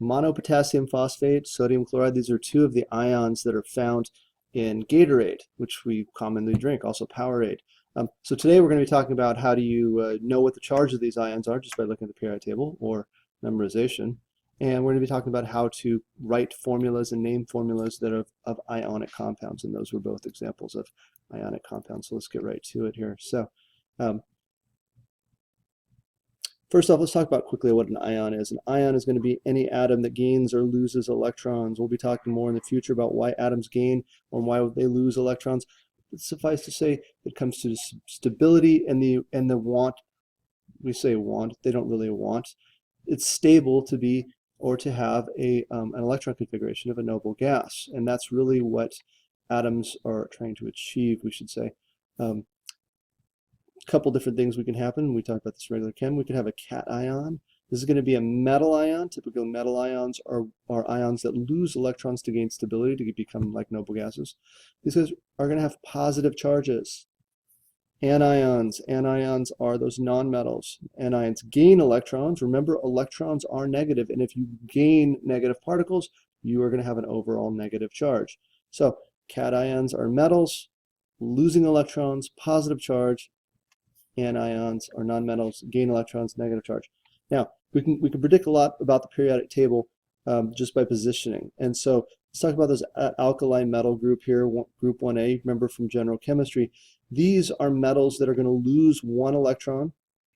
Monopotassium phosphate, sodium chloride, these are two of the ions that are found in Gatorade, which we commonly drink, also Powerade. So today we're going to be talking about how do you know what the charge of these ions are just by looking at the periodic table or memorization. And we're going to be talking about how to write formulas and name formulas that are of ionic compounds, and those were both examples of ionic compounds. So let's get right to it here. So first off, let's talk about quickly what an ion is. An ion is going to be any atom that gains or loses electrons. We'll be talking more in the future about why atoms gain or why they lose electrons. But suffice to say, it comes to stability and the want. We say want, they don't really want. It's stable to be or to have an electron configuration of a noble gas, and that's really what atoms are trying to achieve, we should say. Couple different things we can happen. We talked about this in regular chem. We can have a cation. This is going to be a metal ion. Typically metal ions are ions that lose electrons to gain stability to become like noble gases. These guys are going to have positive charges. Anions. Anions are those nonmetals. Anions gain electrons. Remember, electrons are negative, and if you gain negative particles, you are going to have an overall negative charge. So cations are metals, losing electrons, positive charge. Anions are nonmetals, gain electrons, negative charge. Now, we can predict a lot about the periodic table just by positioning. And so let's talk about this alkali metal group here, group 1A. Remember from general chemistry, these are metals that are going to lose one electron,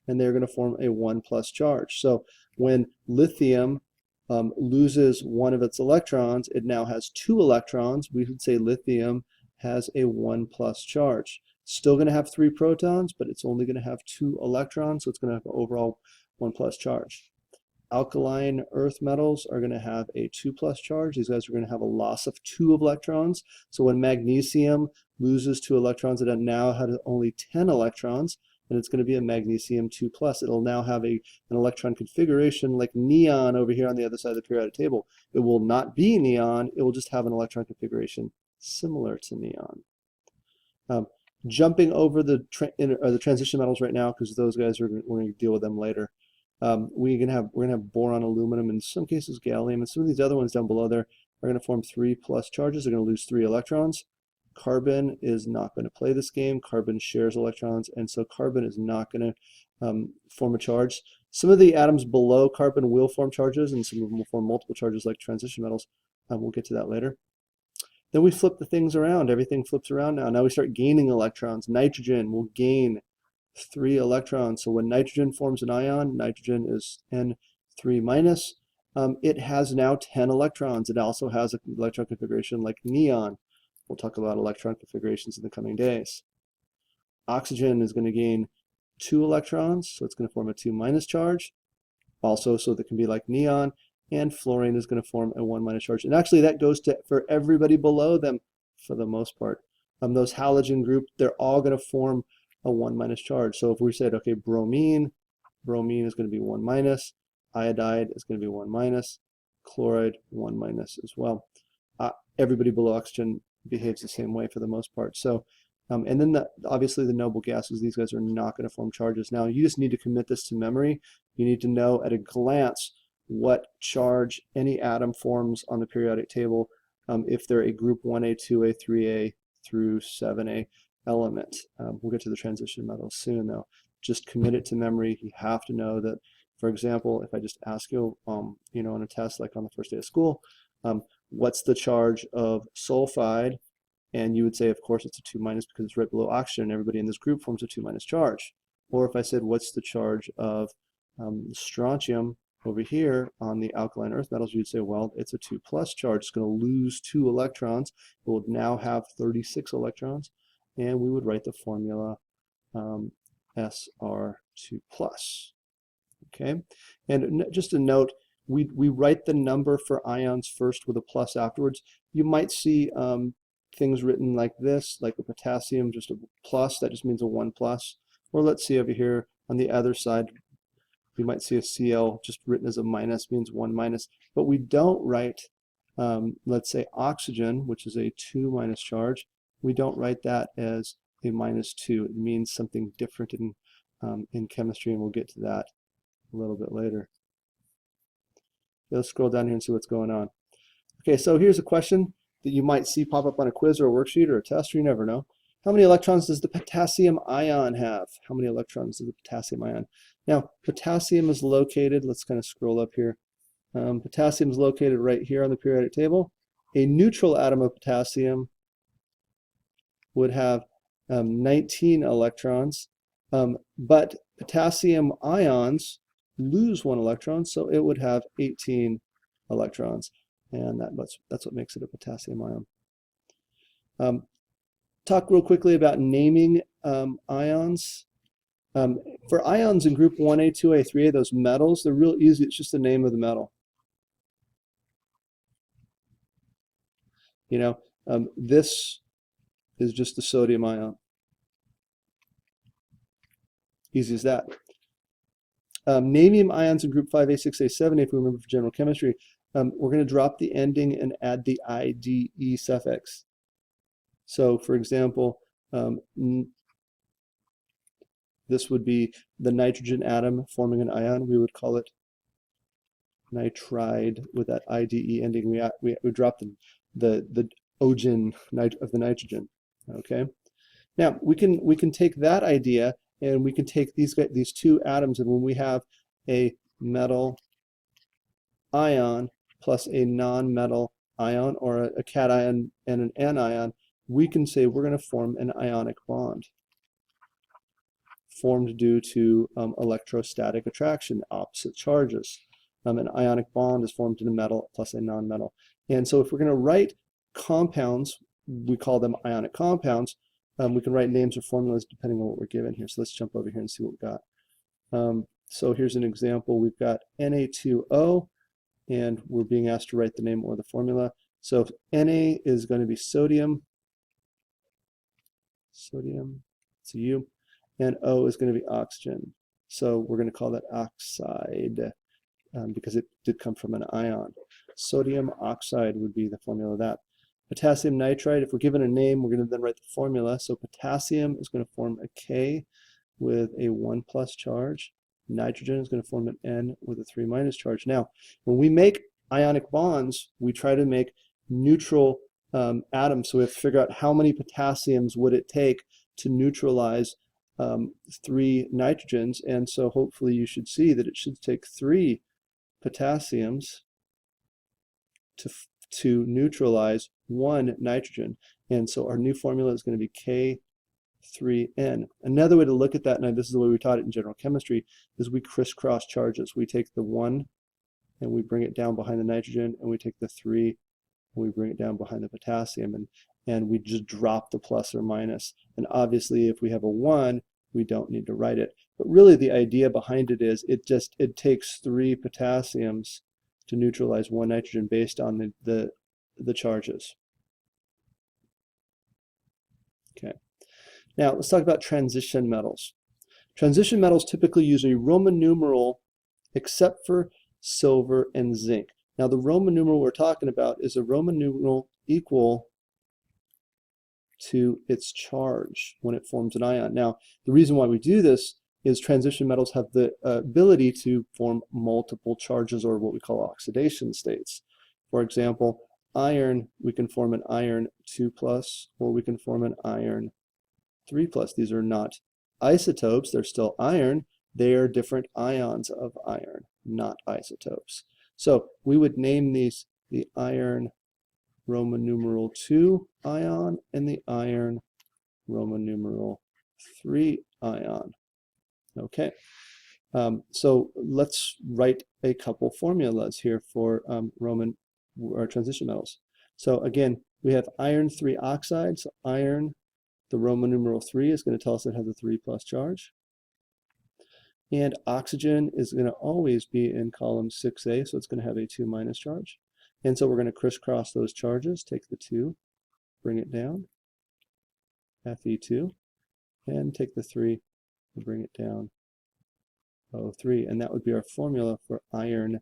and they're going to form a 1+ charge. So when lithium loses one of its electrons, it now has 2 electrons. We would say lithium has a 1+ charge. Still going to have 3 protons, but it's only going to have 2 electrons, so it's going to have an overall 1+ charge. Alkaline earth metals are going to have a 2+ charge. These guys are going to have a loss of 2 electrons. So when magnesium loses 2 electrons, it now has only 10 electrons, and it's going to be a magnesium 2+. It'll now have an electron configuration like neon over here on the other side of the periodic table. It will not be neon. It will just have an electron configuration similar to neon. Jumping over the transition metals right now, because those guys we're going to deal with them later. We're going to have boron, aluminum, in some cases gallium, and some of these other ones down below there are going to form 3+ charges. They're going to lose 3 electrons. Carbon is not going to play this game. Carbon shares electrons, and so carbon is not going to form a charge. Some of the atoms below carbon will form charges, and some of them will form multiple charges like transition metals. We'll get to that later. Then we flip the things around. Everything flips around now. Now we start gaining electrons. Nitrogen will gain 3 electrons. So when nitrogen forms an ion, nitrogen is N3-. It has now 10 electrons. It also has an electron configuration like neon. We'll talk about electron configurations in the coming days. Oxygen is going to gain 2 electrons, so it's going to form a 2- charge. Also, so that can be like neon. And fluorine is going to form a 1- charge. And actually that goes to for everybody below them for the most part. Those halogen group, they're all going to form a 1- charge. So if we said, okay, bromine is going to be 1-, iodide is going to be 1-, chloride 1- as well. Everybody below oxygen behaves the same way for the most part. So, and then obviously the noble gases, these guys are not going to form charges. Now you just need to commit this to memory. You need to know at a glance what charge any atom forms on the periodic table if they're a group 1A, 2A, 3A through 7A element. We'll get to the transition metals soon though. Just commit it to memory. You have to know that, for example, if I just ask you, on a test like on the first day of school, what's the charge of sulfide? And you would say, of course, it's a 2- because it's right below oxygen. Everybody in this group forms a 2- charge. Or if I said, what's the charge of strontium over here on the alkaline earth metals, you'd say, well, it's a 2+ charge. It's going to lose 2 electrons. It will now have 36 electrons, and we would write the formula Sr2+. Okay, and just a note, we write the number for ions first with a plus afterwards. You might see things written like this, like a potassium, just a plus, that just means a 1+. Or let's see over here on the other side, we might see a Cl just written as a minus, means 1-, but we don't write, let's say oxygen, which is a 2- charge, we don't write that as a -2. It means something different in chemistry, and we'll get to that a little bit later. Let's scroll down here and see what's going on. Okay, so here's a question that you might see pop up on a quiz or a worksheet or a test, or you never know. How many electrons does the potassium ion have? How many electrons does the potassium ion? Now, potassium is located, let's kind of scroll up here. Potassium is located right here on the periodic table. A neutral atom of potassium would have 19 electrons, but potassium ions lose 1 electron, so it would have 18 electrons, and that's what makes it a potassium ion. Talk real quickly about naming ions. For ions in group 1A, 2A, 3A, those metals, they're real easy. It's just the name of the metal. You know, this is just the sodium ion. Easy as that. Namium ions in group 5A, 6A, 7A, if we remember for general chemistry, we're going to drop the ending and add the IDE suffix. So, for example, this would be the nitrogen atom forming an ion. We would call it nitride with that IDE ending. We drop the ogen of the nitrogen. Okay. Now we can take that idea and we can take these two atoms, and when we have a metal ion plus a non-metal ion, or a cation and an anion, we can say we're going to form an ionic bond formed due to electrostatic attraction, opposite charges. An ionic bond is formed in a metal plus a non-metal. And so if we're going to write compounds, we call them ionic compounds. We can write names or formulas depending on what we're given here. So let's jump over here and see what we've got. So here's an example. We've got Na2O, and we're being asked to write the name or the formula. So Na is going to be sodium, it's a U, and O is going to be oxygen. So we're going to call that oxide because it did come from an ion. Sodium oxide would be the formula of that. Potassium nitride, if we're given a name, we're going to then write the formula. So potassium is going to form a K with a 1+ charge. Nitrogen is going to form an N with a 3- charge. Now, when we make ionic bonds, we try to make neutral atoms. So we have to figure out how many potassiums would it take to neutralize 3 nitrogens. And so hopefully you should see that it should take 3 potassiums to neutralize 1 nitrogen. And so our new formula is going to be K3N. Another way to look at that, and this is the way we taught it in general chemistry, is we crisscross charges. We take the 1 and we bring it down behind the nitrogen, and we take the 3 and we bring it down behind the potassium, and we just drop the plus or minus. And obviously if we have a 1, we don't need to write it. But really the idea behind it is it takes 3 potassiums to neutralize 1 nitrogen based on the charges. Okay. Now let's talk about transition metals. Transition metals typically use a Roman numeral except for silver and zinc. Now the Roman numeral we're talking about is a Roman numeral equal to its charge when it forms an ion. Now the reason why we do this is transition metals have the ability to form multiple charges, or what we call oxidation states. For example, iron, we can form an iron 2+, or we can form an iron 3+. These are not isotopes, they're still iron. They are different ions of iron, not isotopes. So we would name these the iron Roman numeral 2 ion and the iron Roman numeral 3 ion. Okay, so let's write a couple formulas here for Roman or transition metals. So again, we have iron 3 oxide. So iron, the Roman numeral 3 is going to tell us it has a 3+ charge. And oxygen is going to always be in column 6A, so it's going to have a 2- charge. And so we're going to crisscross those charges, take the 2, bring it down, Fe2, and take the 3 and bring it down, O3. And that would be our formula for iron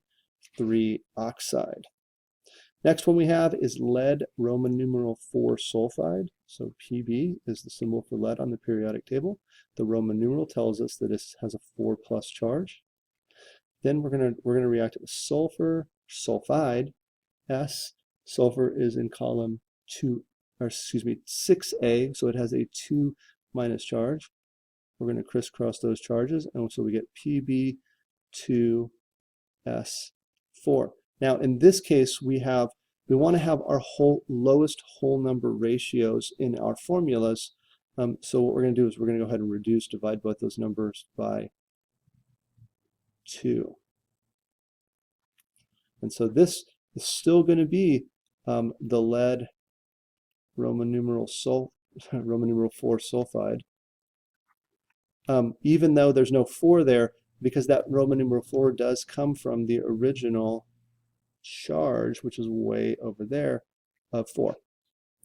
3 oxide. Next one we have is lead Roman numeral 4 sulfide. So Pb is the symbol for lead on the periodic table. The Roman numeral tells us that it has a 4+ charge. Then we're gonna react it with sulfur, sulfide, S. Sulfur is in column 2, or excuse me, 6A, so it has a 2 minus charge. We're going to crisscross those charges, and so we get Pb2S4. Now, in this case, we want to have our lowest whole number ratios in our formulas. So what we're going to do is we're going to go ahead and divide both those numbers by 2. And so this is still going to be the lead Roman numeral 4 sulfide, even though there's no 4 there, because that Roman numeral 4 does come from the original charge, which is way over there, of 4.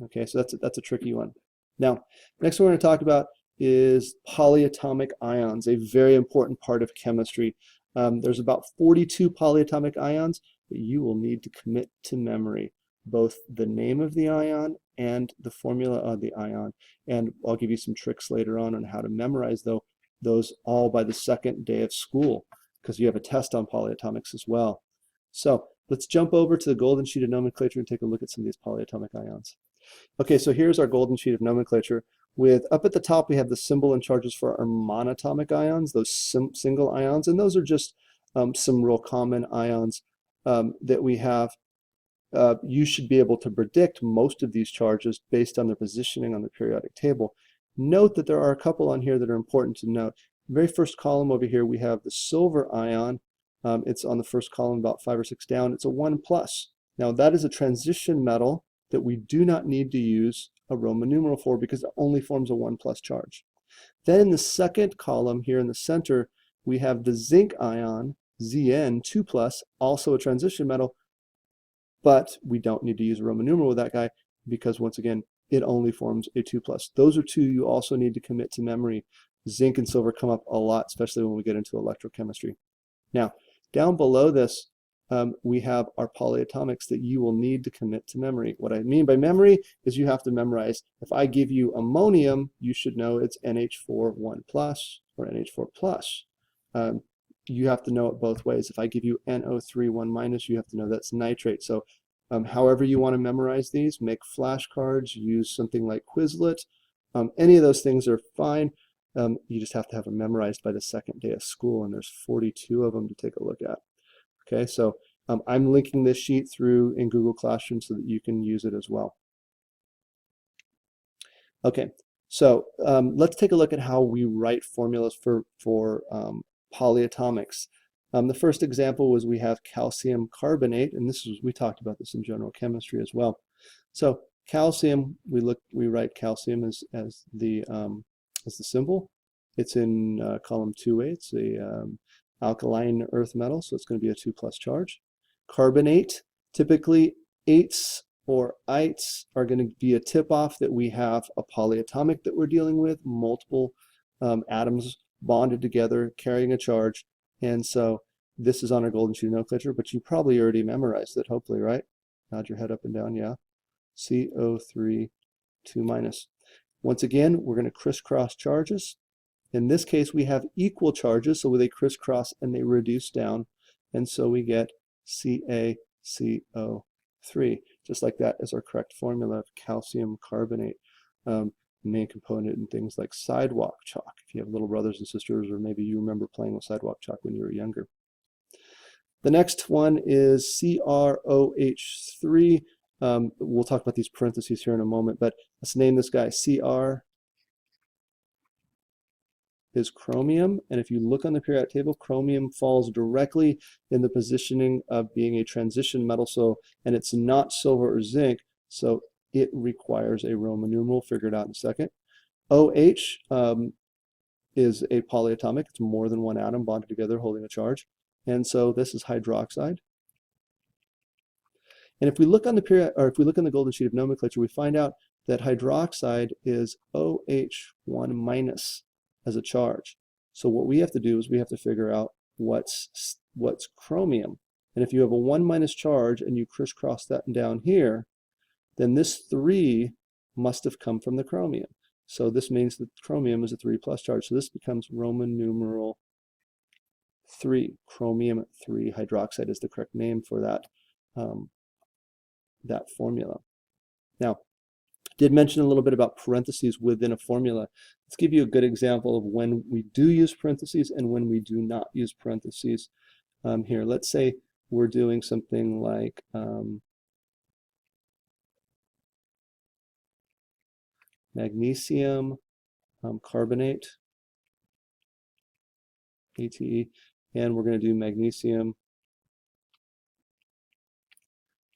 Okay, so that's a tricky one. Now, next one we're going to talk about is polyatomic ions, a very important part of chemistry. There's about 42 polyatomic ions that you will need to commit to memory, both the name of the ion and the formula of the ion. And I'll give you some tricks later on how to memorize those all by the second day of school, because you have a test on polyatomics as well. So let's jump over to the golden sheet of nomenclature and take a look at some of these polyatomic ions. Okay, so here's our golden sheet of nomenclature. Up at the top, we have the symbol and charges for our monatomic ions, those single ions, and those are just some real common ions that we have. You should be able to predict most of these charges based on their positioning on the periodic table. Note that there are a couple on here that are important to note. The very first column over here, we have the silver ion. It's on the first column, about 5 or 6 down. It's a 1+. Now, that is a transition metal that we do not need to use a Roman numeral for, because it only forms a 1+ charge. Then in the second column here in the center, we have the zinc ion, Zn, 2+, also a transition metal, but we don't need to use a Roman numeral with that guy, because once again, it only forms a 2+. Those are two you also need to commit to memory. Zinc and silver come up a lot, especially when we get into electrochemistry. Now, down below this, we have our polyatomics that you will need to commit to memory. What I mean by memory is you have to memorize. If I give you ammonium, you should know it's NH4 1+ or NH4+. You have to know it both ways. If I give you NO3 1-, you have to know that's nitrate. So however you want to memorize these, make flashcards, use something like Quizlet. Any of those things are fine. You just have to have them memorized by the second day of school, and there's 42 of them to take a look at. Okay, so I'm linking this sheet through in Google Classroom so that you can use it as well. Okay, so let's take a look at how we write formulas for polyatomics. The first example was we have calcium carbonate, and we talked about this in general chemistry as well. So calcium, we write calcium as the symbol. It's in column 2A. It's a alkaline earth metal, so it's going to be a 2+ charge. Carbonate, typically 8s or ites are going to be a tip-off that we have a polyatomic that we're dealing with, multiple atoms bonded together, carrying a charge. And so this is on our golden sheet of nomenclature, but you probably already memorized it, hopefully, right? Nod your head up and down, yeah. CO3 2-. Once again, we're going to crisscross charges. In this case, we have equal charges, so they crisscross and they reduce down, and so we get CaCO3. Just like that is our correct formula of calcium carbonate. Main component in things like sidewalk chalk, if you have little brothers and sisters, or maybe you remember playing with sidewalk chalk when you were younger. The next one is CrOH3. We'll talk about these parentheses here in a moment, but let's name this guy. Cr is chromium, and if you look on the periodic table, chromium falls directly in the positioning of being a transition metal, and it's not silver or zinc, so it requires a Roman numeral, figured out in a second. OH is a polyatomic. It's more than one atom bonded together holding a charge, and so this is hydroxide. And if we look on the golden sheet of nomenclature, we find out that hydroxide is OH1- as a charge. So what we have to do is we have to figure out what's chromium. And if you have a 1- charge and you crisscross that down here, then this 3 must have come from the chromium. So this means that chromium is a 3+ charge. So this becomes Roman numeral 3. Chromium 3 hydroxide is the correct name for that, that formula. Now, did mention a little bit about parentheses within a formula. Let's give you a good example of when we do use parentheses and when we do not use parentheses. Here, let's say we're doing something like magnesium carbonate, ATE, and we're going to do magnesium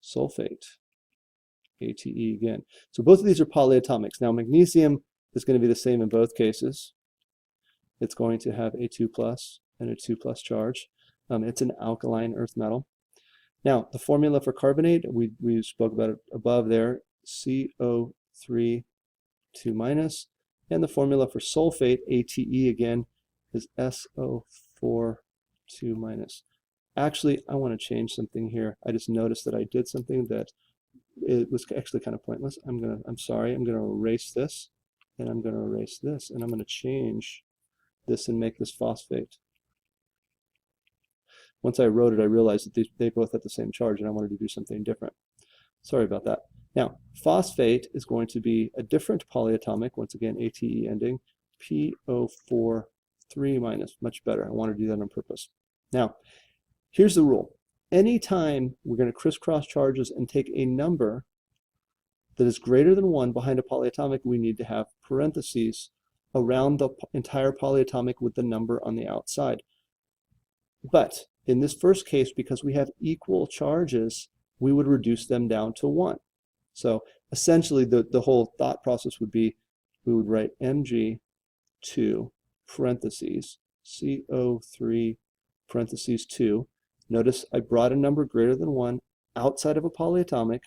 sulfate, ATE again. So both of these are polyatomics. Now magnesium is going to be the same in both cases. It's going to have a 2+ and a 2+ charge. It's an alkaline earth metal. Now the formula for carbonate, we spoke about it above there, CO3 2-, and the formula for sulfate, ATE again, is SO4 2-. Actually, I want to change something here. I just noticed that I did something that it was actually kind of pointless. I'm sorry, I'm gonna erase this, and I'm gonna erase this, and I'm gonna change this and make this phosphate. Once I wrote it, I realized that they both had the same charge, and I wanted to do something different. Sorry about that. Now, phosphate is going to be a different polyatomic, once again, ATE ending, PO4 3-, much better. I want to do that on purpose. Now, here's the rule. Anytime we're going to crisscross charges and take a number that is greater than 1 behind a polyatomic, we need to have parentheses around the entire polyatomic with the number on the outside. But in this first case, because we have equal charges, we would reduce them down to 1. So essentially the whole thought process would be, we would write Mg2 parentheses CO3 parentheses 2. Notice I brought a number greater than 1 outside of a polyatomic.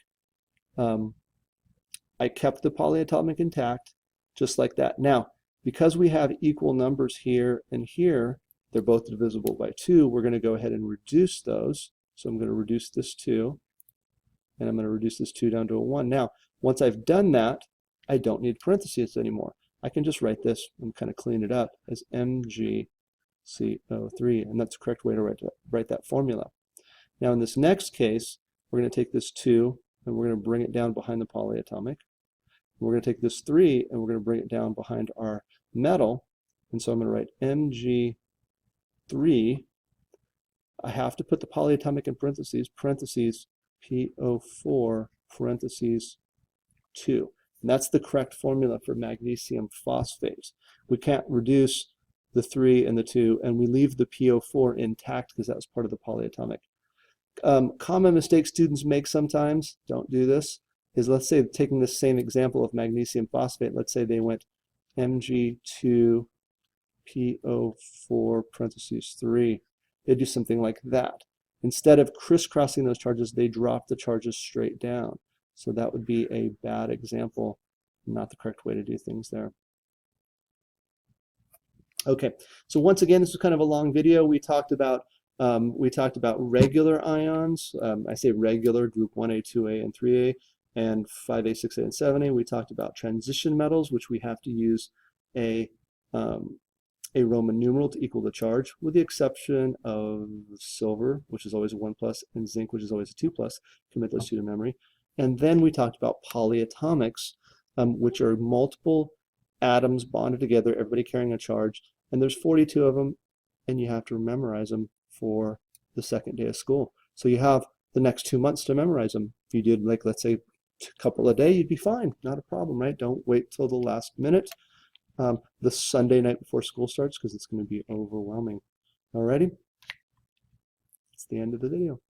I kept the polyatomic intact, just like that. Now, because we have equal numbers here and here, they're both divisible by 2, we're going to go ahead and reduce those. So I'm going to reduce this 2, and I'm going to reduce this 2 down to a 1. Now, once I've done that, I don't need parentheses anymore. I can just write this and kind of clean it up as MgCO3, and that's the correct way to write that formula. Now, in this next case, we're going to take this 2, and we're going to bring it down behind the polyatomic. We're going to take this 3, and we're going to bring it down behind our metal. And so I'm going to write Mg3. I have to put the polyatomic in parentheses, PO4, parentheses 2. And that's the correct formula for magnesium phosphate. We can't reduce the 3 and the 2, and we leave the PO4 intact because that was part of the polyatomic. Common mistake students make sometimes, don't do this, is let's say taking the same example of magnesium phosphate, let's say they went Mg2 PO4 parentheses 3. They do something like that. Instead of crisscrossing those charges, they drop the charges straight down. So that would be a bad example, not the correct way to do things there. Okay, so once again, this was kind of a long video. We talked about regular ions. I say regular, group 1A, 2A, and 3A, and 5A, 6A, and 7A. We talked about transition metals, which we have to use a Roman numeral to equal the charge, with the exception of silver, which is always a 1+, and zinc, which is always a 2+. Commit those two to memory. And then we talked about polyatomics, which are multiple atoms bonded together, everybody carrying a charge, and there's 42 of them, and you have to memorize them for the second day of school. So you have the next 2 months to memorize them. If you did, like, let's say, a couple a day, you'd be fine. Not a problem, right? Don't wait till the last minute, the Sunday night before school starts, because it's going to be overwhelming. Alrighty? That's the end of the video.